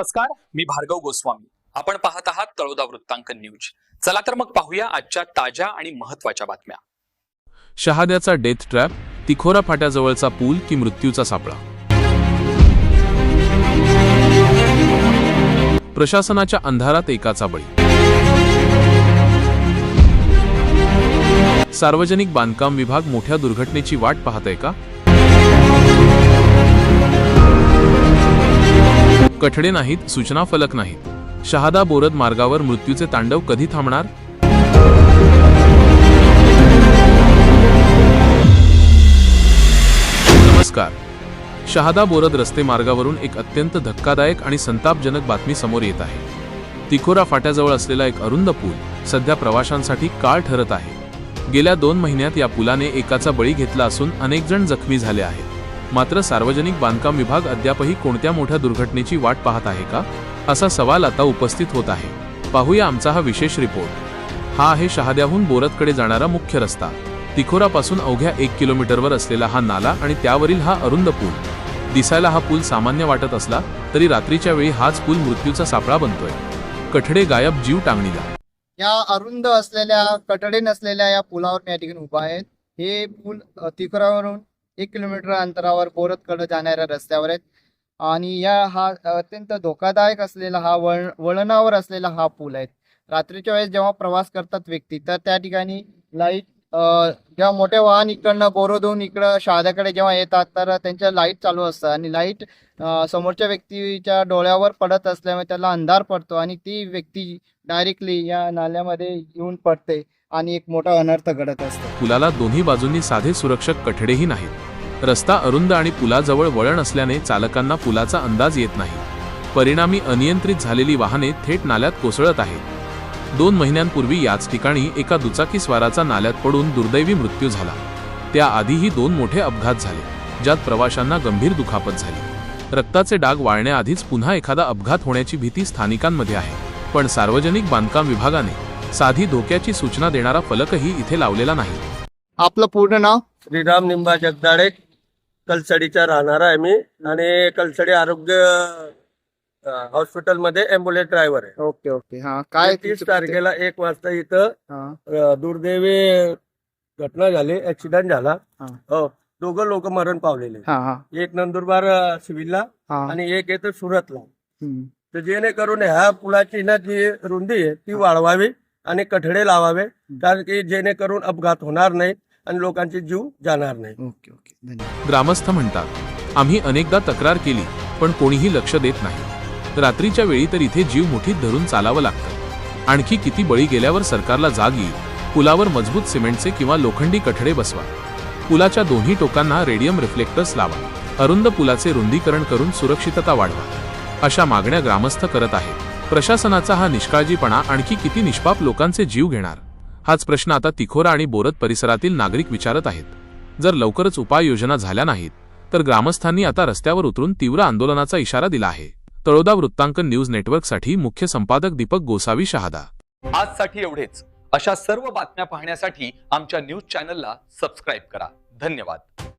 नमस्कार, मी भार्गव गोस्वामी. आपण पाहत आहात तळोदा वृत्तांकन न्यूज. चला तर मग पाहूया आजच्या ताज्या आणि महत्त्वाच्या बातम्या. शहाद्याचा डेथ ट्रॅप, तिखोरा फाट्याजवळचा पूल की मृत्यूचा सापळा. प्रशासनाच्या अंधारात एकाचा बळी. सार्वजनिक बांधकाम विभाग मोठ्या दुर्घटनेची वाट पाहतंय का? कठडे नाहीत, सूचना फलक नाहीत. शहादा बोरद मार्गावर मृत्यूचे तांडव कधी थांबणार? नमस्कार. शहादा बोरद रस्ते मार्गावरून एक अत्यंत धक्कादायक आणि संतापजनक बातमी समोर येत आहे. तिखोरा फाट्याजवळ असलेला एक अरुंद पूल सध्या प्रवाशांसाठी काळ ठरत आहे. गेल्या 2 महिन्यात या पुलाने एकाचा बळी घेतला असून अनेक जण जखमी झाले आहेत. मात्र सार्वजनिक बांधकाम विभाग अद्यापही कोणत्या मोठ्या दुर्घटनेची वाट पाहत आहे का, असा सवाल आता उपस्थित होत आहे. पाहूया आमचा हा विशेष रिपोर्ट. हा आहे शहाद्याहून बोरदकडे जाणारा मुख्य रस्ता. तिखोरापासून अवघ्या 1 किलोमीटरवर असलेला हा नाला आणि त्यावरील हा अरुंद पूल. दिसायला हा पूल सामान्य वाटत असला तरी रात्रीच्या वेळी हाच पूल मृत्यूचा सापळा बनतोय. कठडे गायब, जीव टांगणीला. या अरुंद असलेल्या कठडे नसलेल्या या पुलावर मी या ठिकाणी उभा आहे. हे पूल तिखोरावरून 1 किलोमीटर अंतरावर बोरदकडे जाणाऱ्या रस्त्यावर आहेत आणि हा अत्यंत धोकादायक असलेला हा वळणावर असलेला हा पूल आहे. रात्रीच्या वेळेस जेव्हा प्रवास करतात व्यक्ती तर त्या ठिकाणी लाईट जेव्हा मोठे वाहन इकडनं बोरदहून इकडं शहाद्याकडे जेव्हा येतात तर त्यांच्या लाईट चालू असतं आणि लाईट समोरच्या व्यक्तीच्या डोळ्यावर पडत असल्यामुळे त्याला अंधार पडतो आणि ती व्यक्ती डायरेक्टली या नाल्यामध्ये येऊन पडते आणि एक मोठा अनर्थ घडत असतो. पुलाला दोन्ही बाजूंनी साधे सुरक्षक कठडेही नाहीत. रस्ता अरुंद आणि पुलाजवळ वळण असल्याने चालकांना पुलाचा अंदाज येत नाही. परिणामी अनियंत्रित झालेली वाहने थेट नाल्यात कोसळत आहेत. 2 महिन्यांपूर्वी याच ठिकाणी एका दुचाकी स्वाराचा नाल्यात पडून दुर्दैवी मृत्यू झाला. त्याआधीही 2 मोठे अपघात झाले, ज्यात प्रवाशांना गंभीर दुखापत झाली. रक्ताचे डाग वाळण्याआधीच पुन्हा एखादा अपघात होण्याची भीती स्थानिकांमध्ये आहे. पण सार्वजनिक बांधकाम विभागाने साधी धोक्याची सूचना देणारा फलकही इथे लावलेला नाही. आपलं पूर्ण नाव? श्रीराम निंबा जगदाळे, कलसडीचा राहणारा आहे मी आणि कलसडी आरोग्य हॉस्पिटलमध्ये ॲम्ब्युलन्स ड्रायव्हर आहे. Okay okay. हा काय 30 तारखेला 1 वाजता इथं दुर्दैवी घटना झाली, ऍक्सिडेंट झाला. हो, 2 लोक मरण पावलेले. एक नंदुरबार सिव्हिलला आणि एक येतं सुरतला. तर जेणेकरून ह्या पुलाची ना जी रुंदी आहे ती वाढवावी आणि कठडे लावावे, कारण की जेणेकरून अपघात होणार नाही आणि लोकांचे जीव जाणार नाही. ओके ओके, धन्यवाद. ग्रामस्थ म्हणतात, आम्ही अनेकदा तक्रार केली पण कोणीही लक्ष देत नाही. रात्रीच्या वेळी तर इथे जीव मुठीत धरून चालावं लागतं. आणखी किती बळी गेल्यावर सरकारला जाग येईल? पुलावर मजबूत सिमेंटचे किंवा लोखंडी कठडे बसवा. पुलाच्या दोन्ही टोकांना रेडियम रिफ्लेक्टर्स लावा. अरुंद पुलाचे रुंदीकरण करून सुरक्षितता वाढवा. अशा मागण्या ग्रामस्थ करत आहेत. प्रशासनाचा हा निष्काळजीपणा आणखी किती निष्पाप लोकांचे जीव घेणार? हाच प्रश्न आता तिखोरा आणि बोरद परिसरातील नागरिक विचारत आहेत. जर लवकरच उपाययोजना झाल्या नाहीत तर ग्रामस्थांनी आता रस्त्यावर उतरून तीव्र आंदोलनाचा इशारा दिला आहे. तळोदा वृत्तांकन न्यूज नेटवर्कसाठी मुख्य संपादक दीपक गोसावी, शहादा. आजसाठी एवढेच. अशा सर्व बातम्या पाहण्यासाठी आमच्या न्यूज चॅनलला सबस्क्राईब करा. धन्यवाद.